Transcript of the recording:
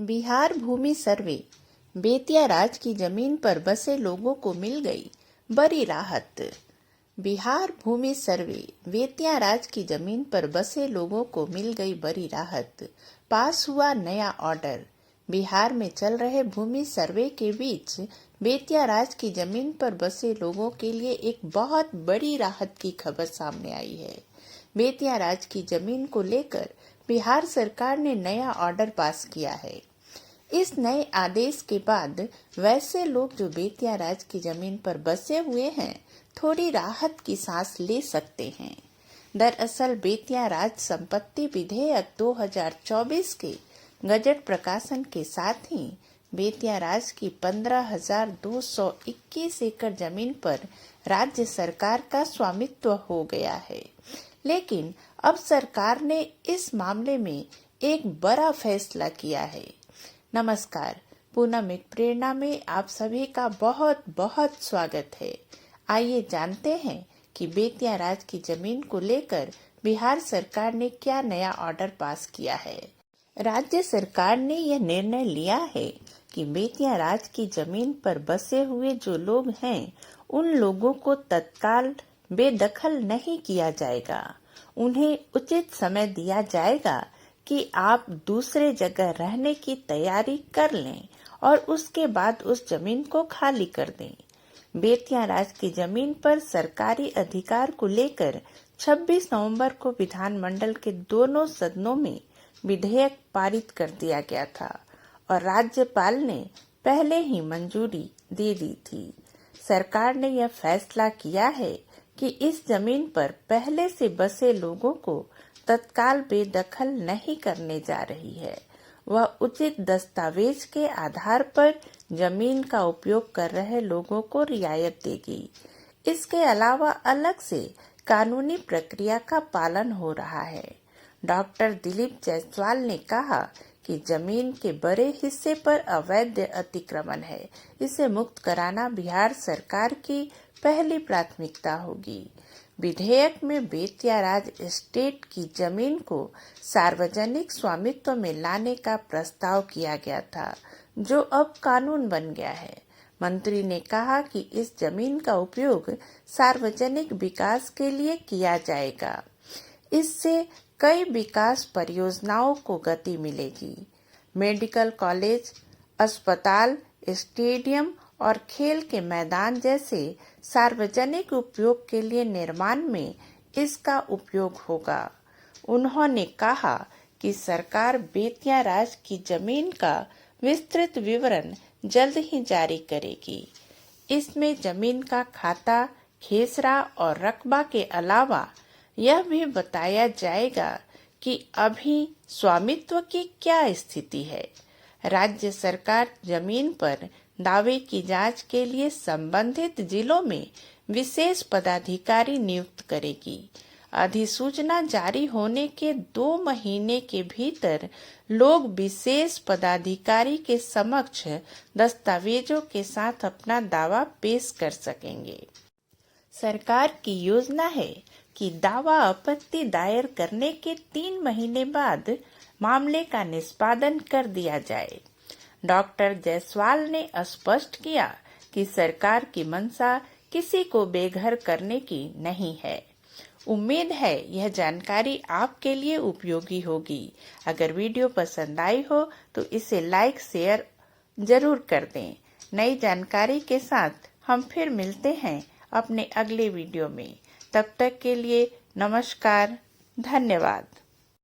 बिहार भूमि सर्वे। बेतिया राज की जमीन पर बसे लोगों को मिल गई बड़ी राहत। बिहार भूमि सर्वे। बेतिया राज की जमीन पर बसे लोगों को मिल गई बड़ी राहत। पास हुआ नया ऑर्डर। बिहार में चल रहे भूमि सर्वे के बीच बेतिया राज की जमीन पर बसे लोगों के लिए एक बहुत बड़ी राहत की खबर सामने आई है। बेतिया राज की जमीन को लेकर बिहार सरकार ने नया ऑर्डर पास किया है। इस नए आदेश के बाद वैसे लोग जो बेतिया राज की जमीन पर बसे हुए हैं थोड़ी राहत की सांस ले सकते हैं। दरअसल बेतिया राज संपत्ति विधेयक 2024 के गजट प्रकाशन के साथ ही बेतिया राज की 15,221 एकड़ जमीन पर राज्य सरकार का स्वामित्व हो गया है। लेकिन अब सरकार ने इस मामले में एक बड़ा फैसला किया है। नमस्कार, पूनम एक प्रेरणा में आप सभी का बहुत बहुत स्वागत है। आइए जानते हैं कि बेतिया राज की जमीन को लेकर बिहार सरकार ने क्या नया ऑर्डर पास किया है। राज्य सरकार ने यह निर्णय लिया है कि बेतिया राज की जमीन पर बसे हुए जो लोग हैं उन लोगों को तत्काल बेदखल नहीं किया जाएगा। उन्हें उचित समय दिया जाएगा कि आप दूसरे जगह रहने की तैयारी कर लें और उसके बाद उस जमीन को खाली कर दें। बेतिया राज की जमीन पर सरकारी अधिकार को लेकर 26 नवंबर को विधानमंडल के दोनों सदनों में विधेयक पारित कर दिया गया था और राज्यपाल ने पहले ही मंजूरी दे दी थी। सरकार ने यह फैसला किया है कि इस जमीन पर पहले से बसे लोगों को तत्काल बेदखल नहीं करने जा रही है। वह उचित दस्तावेज के आधार पर जमीन का उपयोग कर रहे लोगों को रियायत देगी। इसके अलावा अलग से कानूनी प्रक्रिया का पालन हो रहा है। डॉक्टर दिलीप जायसवाल ने कहा कि जमीन के बड़े हिस्से पर अवैध अतिक्रमण है। इसे मुक्त कराना बिहार सरकार की पहली प्राथमिकता होगी। विधेयक में बेतिया राज एस्टेट की जमीन को सार्वजनिक स्वामित्व में लाने का प्रस्ताव किया गया था, जो अब कानून बन गया है। मंत्री ने कहा कि इस जमीन का उपयोग सार्वजनिक विकास के लिए किया जाएगा। इससे कई विकास परियोजनाओं को गति मिलेगी। मेडिकल कॉलेज, अस्पताल, स्टेडियम और खेल के मैदान जैसे सार्वजनिक उपयोग के लिए निर्माण में इसका उपयोग होगा। उन्होंने कहा कि सरकार बेतिया राज की जमीन का विस्तृत विवरण जल्द ही जारी करेगी। इसमें जमीन का खाता, खेसरा और रकबा के अलावा यह भी बताया जाएगा कि अभी स्वामित्व की क्या स्थिति है। राज्य सरकार जमीन पर दावे की जांच के लिए संबंधित जिलों में विशेष पदाधिकारी नियुक्त करेगी। अधिसूचना जारी होने के 2 महीने के भीतर लोग विशेष पदाधिकारी के समक्ष दस्तावेजों के साथ अपना दावा पेश कर सकेंगे। सरकार की योजना है कि दावा आपत्ति दायर करने के 3 महीने बाद मामले का निष्पादन कर दिया जाए। डॉक्टर जायसवाल ने स्पष्ट किया कि सरकार की मंशा किसी को बेघर करने की नहीं है। उम्मीद है यह जानकारी आपके लिए उपयोगी होगी। अगर वीडियो पसंद आई हो तो इसे लाइक शेयर जरूर कर दें। नई जानकारी के साथ हम फिर मिलते हैं अपने अगले वीडियो में। तब तक के लिए नमस्कार, धन्यवाद।